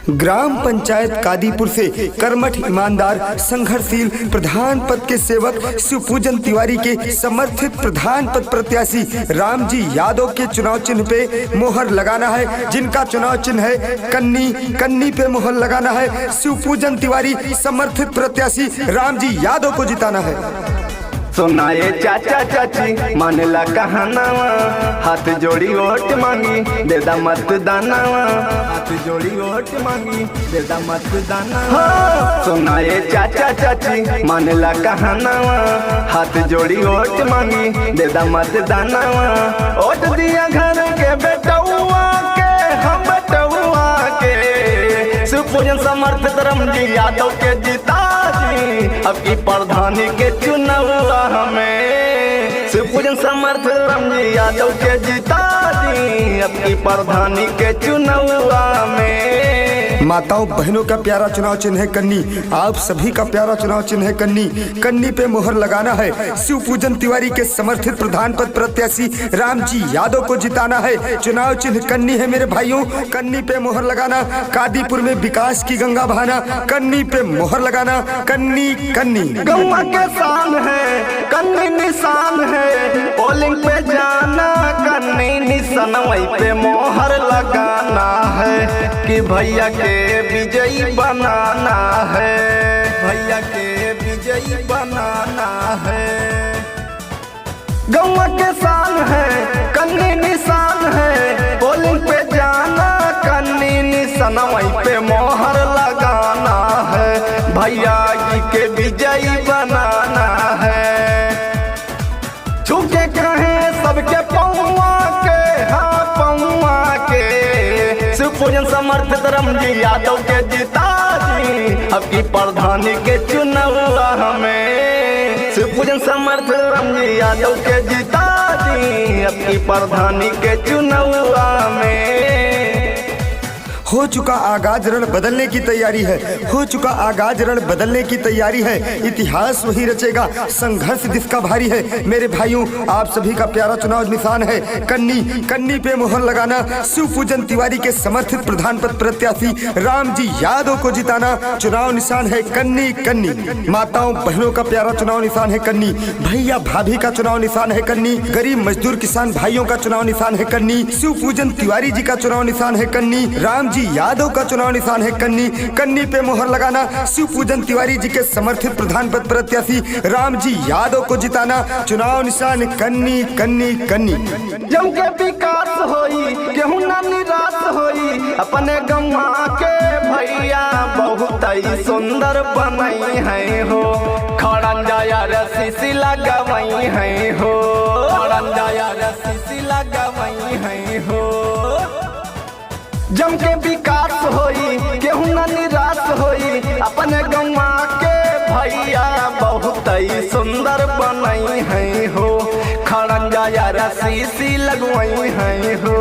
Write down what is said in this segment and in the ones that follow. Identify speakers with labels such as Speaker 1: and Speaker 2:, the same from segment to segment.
Speaker 1: Gram panchayat Kadipur से कर्मठ ईमानदार संघर्षशील प्रधान पद के सेवक शिवपूजन तिवारी के समर्थित प्रधान पद प्रत्याशी रामजी यादव के चुनाव चिन्ह पे मोहर लगाना है। जिनका चुनाव चिन्ह है कन्नी, कन्नी पे मोहर लगाना है। शिवपूजन तिवारी समर्थित प्रत्याशी रामजी यादव को जिताना है।
Speaker 2: सुनाए चाचा चाची मानेला कहानावा, हाथ जोड़ी वोट मांगी देदा मतदानावा, हाथ जोड़ी वोट मांगी देदा मतदानावा। सुनाए चाचा चाची मानेला कहानावा, हाथ जोड़ी वोट मांगी देदा मतदानावा। वोट दिया घर के बेटौआ के, हम बेटौआ के शिवपूजन समर्थित रामजी यादव के जिता जी। अब की प्रधानी के चुनाव हमें शिवपूजन समर्थ रामजी यादव के जिता दी। अब की प्रधानी के चुनाव में
Speaker 1: माताओं बहनों का प्यारा चुनाव चिन्ह है कन्नी। आप सभी का प्यारा चुनाव चिन्ह है कन्नी। कन्नी पे मोहर लगाना है। शिवपूजन तिवारी के समर्थित प्रधान पद प्रत्याशी रामजी यादव को जिताना है। चुनाव चिन्ह कन्नी है मेरे भाइयों। कन्नी पे मोहर लगाना, कादीपुर में विकास की गंगा बहाना। कन्नी पे मोहर लगाना, कन्नी कन्नी
Speaker 2: गंगा के शान है, कन्नी निशान है। पोलिंग पे जाना कन्नी निशान, वहीं पे मोहर लगाना है कि भैया के विजयी बनाना है, भैया के विजयी बनाना है। गंगा के शान है, कन्नी निशान है। पोलिंग पे जाना कन्नी निशान, वहीं पे मोहर लगाना है। भैया जी के विजयी बनाना है। झुके कहे सबके पौआ के, हाँ पौआ के शिवपूजन समर्थित रामजी यादव के जिता जी। अब की प्रधानी के चुनाव हमें शिवपूजन समर्थित रामजी यादव के जिता जी। अब की प्रधानी के चुनाव में
Speaker 1: हो चुका आगाज रण बदलने की तैयारी है। हो चुका आगाज रण बदलने की तैयारी है। इतिहास वही रचेगा, संघर्ष जिसका भारी है। मेरे भाइयों आप सभी का प्यारा चुनाव निशान है कन्नी। कन्नी पे मोहर लगाना, शिवपूजन तिवारी के समर्थित प्रधान पद प्रत्याशी रामजी यादव को जिताना। चुनाव निशान है कन्नी कन्नी। माताओं बहनों का प्यारा चुनाव निशान है कन्नी। भैया भाभी का चुनाव निशान है कन्नी। गरीब मजदूर किसान भाइयों का चुनाव निशान है कन्नी। शिवपूजन तिवारी जी का चुनाव निशान है कन्नी। रामजी यादव का चुनाव निशान है कन्नी। कन्नी पे मोहर लगाना, शिवपूजन तिवारी जी के समर्थित प्रधान पद प्रत्याशी रामजी यादव को जिताना। चुनाव निशान कन्नी कन्नी कन्नी।
Speaker 2: जम के विकास होई, केहू ना निराश होई। अपने गम्मा के भैया बहुत ही सुंदर बनई है हो। खड़ंजाया रसीसी लगवई है हो, खड़ंजाया रसीसी लगवई है हो। जम के विकास होई, केहू न निराश होई। अपने गम्मा के भैया बहुत ही सुंदर बनई है हो। खड़ंजाया रसीसी लगवई है हो।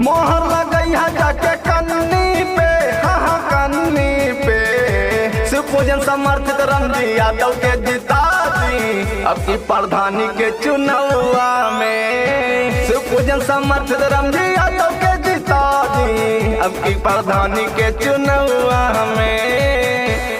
Speaker 2: मोहर लगई है जाके कन्नी पे, हाँ कन्नी पे शिवपूजन समर्थित रामजी यादव के जिता दी। अब की प्रधानी के चुनाव में शिवपूजन समर्थित रामजी यादव के जिता दी। अब की प्रधानी के चुनाव में